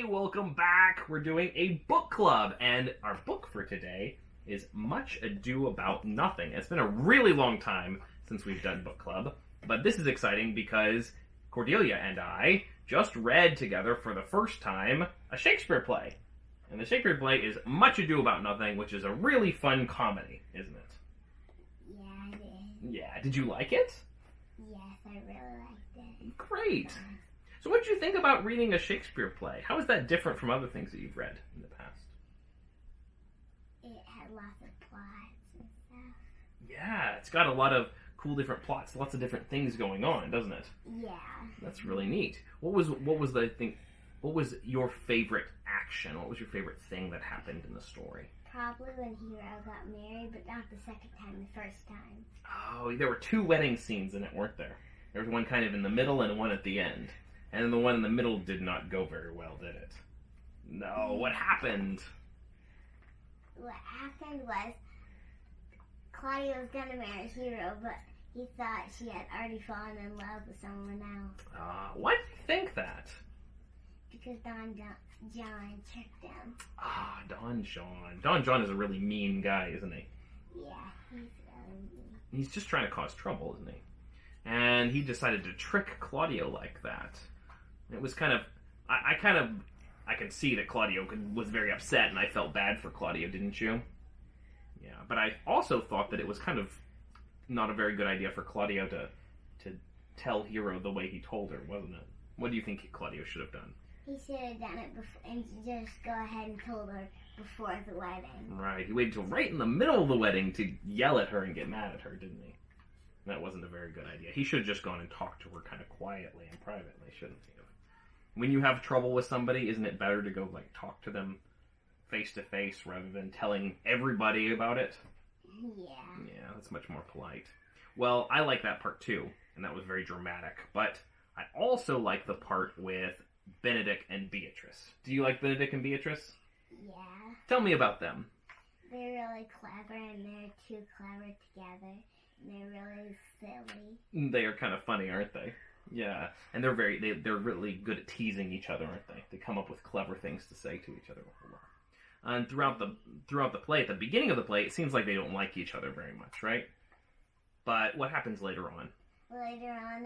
welcome back. We're doing a book club, and our book for today is Much Ado About Nothing. It's been a really long time since we've done book club, but this is exciting because Cordelia and I just read together for the first time a Shakespeare play. And the Shakespeare play is Much Ado About Nothing, which is a really fun comedy, isn't it? Yeah, I did. Yeah, did you like it? Yes, I really liked it. Great. So what did you think about reading a Shakespeare play? How is that different from other things that you've read in the past? It had lots of plots and stuff. Yeah, it's got a lot of cool different plots, lots of different things going on, doesn't it? Yeah. That's really neat. What was your favorite action? What was your favorite thing that happened in the story? Probably when Hero got married, but not the second time, the first time. Oh, there were two wedding scenes in it, weren't there? There was one kind of in the middle and one at the end. And the one in the middle did not go very well, did it? No, what happened? What happened was Claudia was going to marry Hero, but he thought she had already fallen in love with someone else. Why did you think that? Because John tricked him. Don John. Don John is a really mean guy, isn't he? Yeah, he's really mean. He's just trying to cause trouble, isn't he? And he decided to trick Claudio like that. It was kind of... I can see that Claudio was very upset, and I felt bad for Claudio, didn't you? Yeah, but I also thought that it was kind of not a very good idea for Claudio to tell Hero the way he told her, wasn't it? What do you think Claudio should have done? He should have done it before, and just go ahead and told her before the wedding. Right, he waited until right in the middle of the wedding to yell at her and get mad at her, didn't he? That wasn't a very good idea. He should have just gone and talked to her kind of quietly and privately, shouldn't he have? When you have trouble with somebody, isn't it better to go talk to them face to face rather than telling everybody about it? Yeah. Yeah, that's much more polite. Well, I like that part too, and that was very dramatic. But I also like the part with Benedict and Beatrice. Do you like Benedict and Beatrice? Yeah. Tell me about them. They're really clever, and they're too clever together. And they're really silly. They are kind of funny, aren't they? Yeah, and they're really good at teasing each other, aren't they? They come up with clever things to say to each other a whole lot. And throughout the play, at the beginning of the play, it seems like they don't like each other very much, right? But what happens later on? Later on,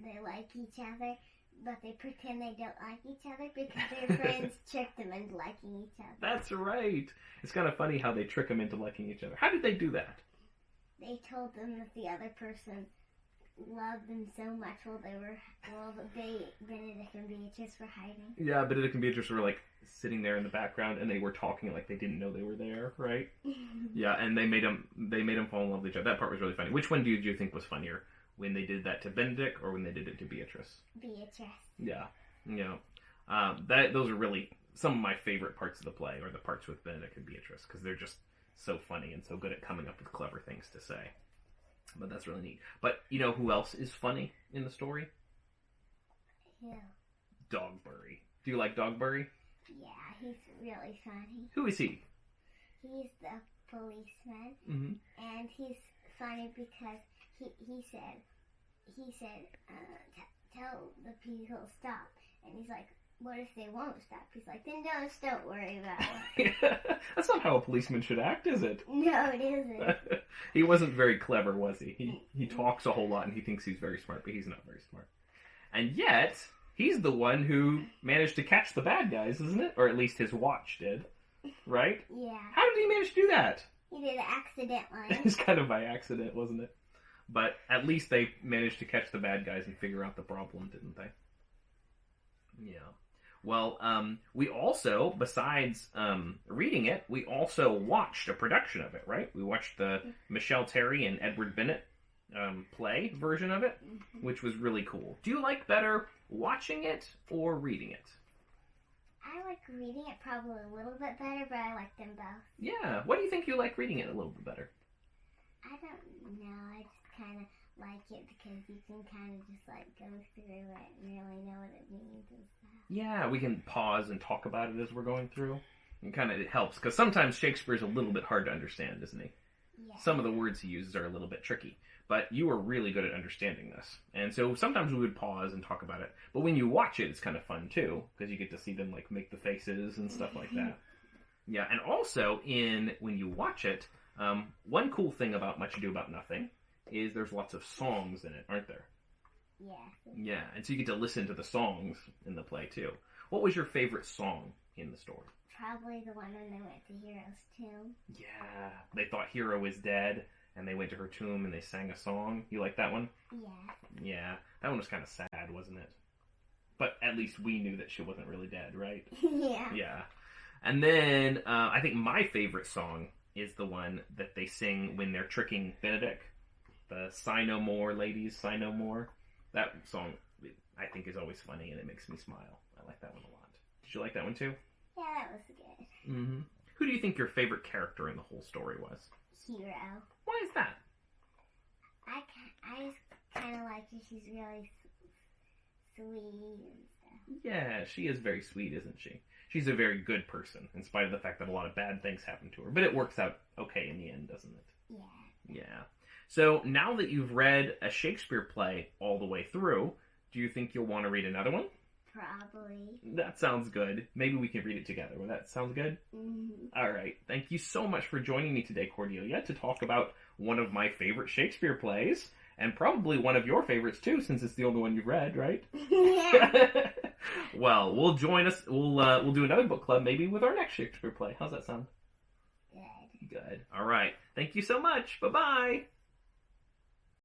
they like each other, but they pretend they don't like each other because their friends tricked them into liking each other. That's right. It's kind of funny how they trick them into liking each other. How did they do that? They told them that the other person loved them so much Benedict and Beatrice were hiding. Yeah, Benedict and Beatrice were sitting there in the background, and they were talking like they didn't know they were there, right? Yeah, and they made them fall in love with each other. That part was really funny. Which one did you think was funnier, when they did that to Benedict or when they did it to Beatrice? Beatrice. Yeah. Those are really some of my favorite parts of the play, are the parts with Benedict and Beatrice, because they're just so funny and so good at coming up with clever things to say. But that's really neat. But you know who else is funny in the story? Who? Dogberry. Do you like Dogberry? Yeah, he's really funny. Who is he? He's the policeman, and he's funny because he said, tell the people stop, and he's like, what if they won't stop? He's like, then don't worry about it. That's not how a policeman should act, is it? No, it isn't. He wasn't very clever, was he? He talks a whole lot and he thinks he's very smart, but he's not very smart. And yet, he's the one who managed to catch the bad guys, isn't it? Or at least his watch did. Right? Yeah. How did he manage to do that? He did it accidentally. It was kind of by accident, wasn't it? But at least they managed to catch the bad guys and figure out the problem, didn't they? Yeah. Well, we also, besides reading it, we also watched a production of it, right? We watched the Michelle Terry and Edward Bennett play version of it, which was really cool. Do you like better watching it or reading it? I like reading it probably a little bit better, but I like them both. Yeah. What do you think you like reading it a little bit better? I don't know. I just kind of like it because you can kind of just go through it and really know what it means and stuff. Yeah, we can pause and talk about it as we're going through. And it helps, because sometimes Shakespeare's a little bit hard to understand, isn't he? Yeah. Some of the words he uses are a little bit tricky. But you were really good at understanding this. And so sometimes we would pause and talk about it. But when you watch it, it's kind of fun too, because you get to see them like make the faces and stuff like that. Yeah, and also when you watch it, one cool thing about Much Ado About Nothing is there's lots of songs in it, aren't there? Yeah. Yeah, and so you get to listen to the songs in the play too. What was your favorite song in the story? Probably the one when they went to Hero's tomb. Yeah, they thought Hero was dead, and they went to her tomb and they sang a song. You like that one? Yeah. Yeah, that one was kind of sad, wasn't it? But at least we knew that she wasn't really dead, right? Yeah. Yeah. And then I think my favorite song is the one that they sing when they're tricking Benedict. The Sigh No More, ladies, sigh no more. That song, I think, is always funny, and it makes me smile. I like that one a lot. Did you like that one too? Yeah, that was good. Mm-hmm. Who do you think your favorite character in the whole story was? Hero. Why is that? I just kind of like her. She's really sweet and stuff. Yeah, she is very sweet, isn't she? She's a very good person, in spite of the fact that a lot of bad things happen to her. But it works out okay in the end, doesn't it? Yeah. Yeah. So now that you've read a Shakespeare play all the way through, do you think you'll want to read another one? Probably. That sounds good. Maybe we can read it together. Well, that sounds good? Mm-hmm. All right. Thank you so much for joining me today, Cordelia, to talk about one of my favorite Shakespeare plays, and probably one of your favorites too, since it's the only one you've read, right? Yeah. Well, we'll join us. We'll do another book club maybe with our next Shakespeare play. How's that sound? Good. Good. All right. Thank you so much. Bye-bye.